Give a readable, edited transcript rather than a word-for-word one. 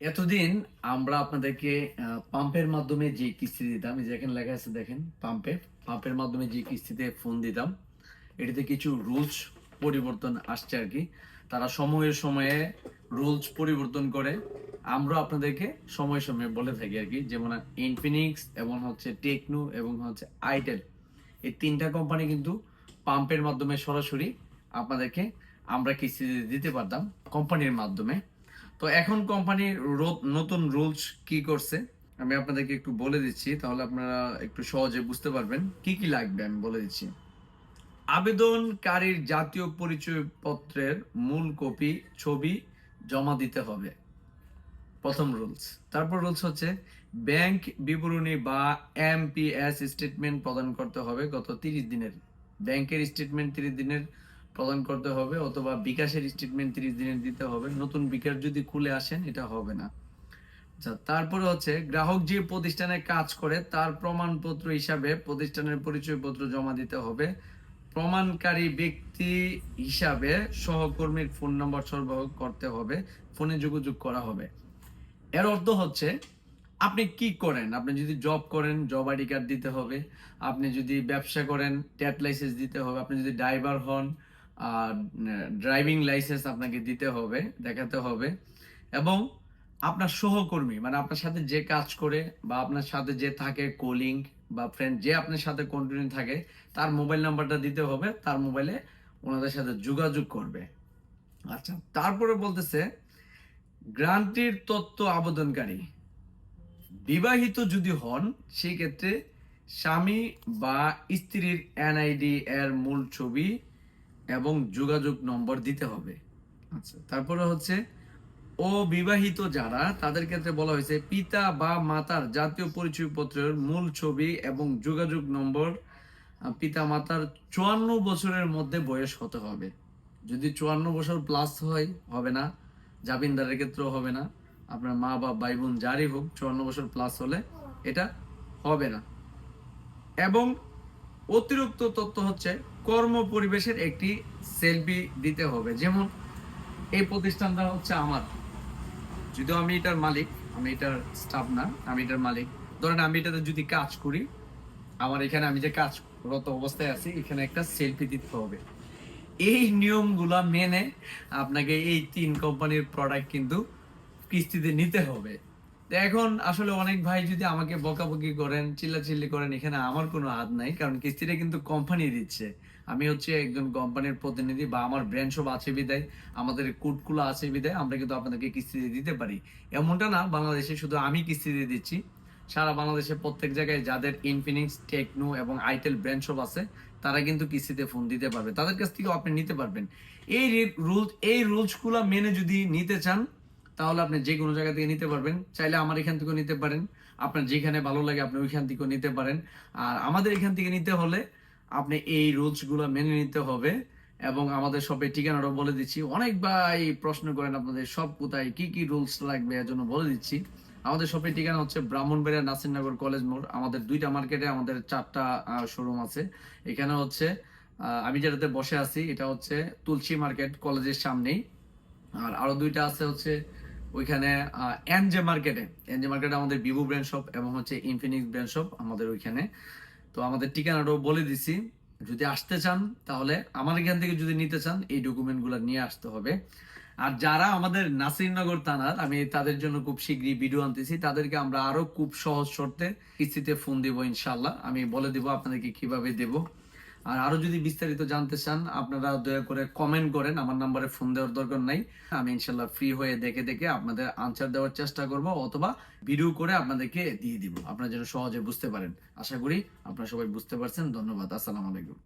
এতদিন আমরা আপনাদেরকে পাম্পের মাধ্যমে যে কিস্তি দিতাম, এই যে এখানে লেখা আছে দেখেন পাম্পের মাধ্যমে যে কিস্তিতে ফোন দিতাম, এটাতে কিছু রুলস পরিবর্তন আসছে আর কি। তারা সময়ে সময়ে রুলস পরিবর্তন করে। আমরা আপনাদেরকে সময়ে সময়ে বলে থাকি আর কি। যেমন ইনফিনিক্স এবং হচ্ছে টেকনো এবং হচ্ছে আইটেল, এই তিনটা কোম্পানি কিন্তু পাম্পের মাধ্যমে সরাসরি আপনাদেরকে আমরা কিস্তি দিতে পারতাম কোম্পানির মাধ্যমে। তো এখন কোম্পানির নতুন রুলস কি করছে আমি আপনাদেরকে একটু বলে দিচ্ছি, তাহলে আপনারা একটু সহজে বুঝতে পারবেন কি কি লাগবে। আমি বলে দিচ্ছি। আবেদনকারীর জাতীয় পরিচয়পত্রের মূল কপি ছবি জমা দিতে হবে, প্রথম রুলস। তারপর রুলস হচ্ছে ব্যাংক বিবরণী বা এমপিএস স্টেটমেন্ট প্রদান করতে হবে গত 30 দিনের। ব্যাংকের স্টেটমেন্ট 30 দিনের প্রদান করতে হবে, অথবা বিকাশের স্টেটমেন্ট 30 দিনের দিতে হবে। নতুন বিকাশ যদি খুলে আসেন এটা হবে না। আচ্ছা, তারপরে হচ্ছে গ্রাহক যে প্রতিষ্ঠানে কাজ করে তার প্রমাণপত্র হিসাবে প্রতিষ্ঠানের পরিচয়পত্র জমা দিতে হবে। প্রমাণকারী ব্যক্তি হিসাবে সহকর্মীর ফোন নাম্বার সরবরাহ করতে হবে, ফোনে যোগাযোগ করা হবে। এর অর্থ হচ্ছে আপনি কি করেন, আপনি যদি জব করেন জব আইডি কার্ড দিতে হবে, আপনি যদি ব্যবসা করেন ট্যাট লাইসেন্স দিতে হবে, আপনি যদি ড্রাইভার হন ড্রাইভিং লাইসেন্স আপনাকে দিতে হবে, দেখাতে হবে। এবং আপনার সহকর্মী মানে আপনার সাথে যে কাজ করে বা আপনার সাথে যে থাকে কলিং বা ফ্রেন্ড যে আপনার সাথে কন্টিনিউ থাকে তার মোবাইল নাম্বারটা দিতে হবে, তার মোবাইলে ওনাদের সাথে যোগাযোগ করবে। আচ্ছা, তারপরে বলতেছে গ্রান্টির তথ্য আবেদনকারী বিবাহিত যদি হন সেই ক্ষেত্রে স্বামী বা স্ত্রীর এনআইডি এর মূল ছবি এবং যোগাযোগ নম্বর দিতে হবে। আচ্ছা, তারপরে হচ্ছে অবিবাহিত যারা তাদের ক্ষেত্রে বলা হয়েছে পিতা বা মাতার জাতীয় পরিচয়পত্রের মূল ছবি এবং যোগাযোগ নম্বর। পিতা মাতার 54 বছরের মধ্যে বয়স হতে হবে। যদি 54 বছর প্লাস হয় হবে না, জামিনদারের ক্ষেত্রেও হবে না, আপনার মা বা ভাই বোন যারই হোক 54 বছর প্লাস হলে এটা হবে না। এবং অতিরিক্ত তথ্য হচ্ছে কর্ম পরিবেশের একটি সেলফি দিতে হবে। যেমন এই প্রতিষ্ঠানটা হচ্ছে আমার, যদিও আমি এটার মালিক, আমি এটার স্টাফ না, আমি এটার মালিক। ধরেন আমি এটাতে যদি কাজ করি, আমার এখানে আমি যে কাজরত অবস্থায় আছি এখানে একটা সেলফি দিতে হবে। এই নিয়মগুলা মেনে আপনাকে এই তিন কোম্পানির প্রোডাক্ট কিন্তু কিস্তিতে নিতে হবে। তো এখন আসলে অনেক ভাই যদি আমাকে বকাবকি করেন চিল্লাচিল্লি করেন, এখানে আমার কোনো হাত নাই, কারণ কিস্তিটা কিন্তু কোম্পানি দিচ্ছে। আমি হচ্ছে একজন কোম্পানির প্রতিনিধি বা আমার ব্র্যান্ড সব আছে বিদায়, আমাদের কোডগুলো আছে বিদায় আমরা কিন্তু আপনাদেরকে কিস্তিতে দিতে পারি। এমনটা না বাংলাদেশে শুধু আমি কিস্তিতে দিচ্ছি, সারা বাংলাদেশে প্রত্যেক জায়গায় যাদের ইনফিনিক্স টেকনো এবং আইটেল ব্র্যান্ড সব আছে তারা কিন্তু কিস্তিতে ফোন দিতে পারবে, তাদের কাছ থেকেও আপনি নিতে পারবেন। এই রুলস গুলা মেনে যদি নিতে চান তাহলে আপনি যে কোনো জায়গা থেকে নিতে পারবেন। চাইলে আমার এখান থেকেও নিতে পারেন, আপনার যেখানে ভালো লাগে আপনি ওইখান থেকেও নিতে পারেন। আর আমাদের এখান থেকে নিতে হলে আপনি এই রুলস গুলো মেনে নিতে হবে। এবং আমাদের শপের ঠিকানাটাও বলে দিচ্ছি। অনেক ভাই প্রশ্ন করেন আপনাদের সব কোথায় কি কি রুলস লাগবে, এর জন্য বলে দিচ্ছি। আমাদের শপের ঠিকানা হচ্ছে ব্রাহ্মণবাড়িয়া নাসিরনগর কলেজ মোড়। আমাদের দুইটা মার্কেটে আমাদের 4টা শোরুম আছে। এখানে হচ্ছে আমি যেটাতে বসে আছি এটা হচ্ছে তুলসী মার্কেট কলেজের সামনেই। আর আরো দুইটা আছে হচ্ছে ওইখানে এনজে মার্কেটে আমাদের ভিভো ব্র্যান্ড শপ এবং হচ্ছে ইনফিনিক্স ব্র্যান্ড শপ আমাদের ওইখানে। তো আমাদের ঠিকানাটাও বলে দিছি। যদি আসতে চান তাহলে আমার এখান থেকে যদি নিতে চান এই ডকুমেন্ট গুলা নিয়ে আসতে হবে। আর যারা আমাদের নাসিরনগর থানার, আমি তাদের জন্য খুব শীঘ্রই ভিডিও আনতেছি, তাদেরকে আমরা আরো খুব সহজ শর্তে কিস্তিতে ফোন দিব ইনশাল্লাহ। আমি বলে দিব আপনাদেরকে কিভাবে দেব। আর আরো যদি বিস্তারিত জানতে চান আপনারা দয়া করে কমেন্ট করেন, আমার নাম্বারে ফোন দেওয়ার দরকার নাই। আমি ইনশাল্লাহ ফ্রি হয়ে দেখে দেখে আপনাদের আনসার দেওয়ার চেষ্টা করব, অথবা ভিডিও করে আপনাদেরকে দিয়ে দিব, আপনারা যেন সহজে বুঝতে পারেন। আশা করি আপনারা সবাই বুঝতে পারছেন। ধন্যবাদ। আসসালামু আলাইকুম।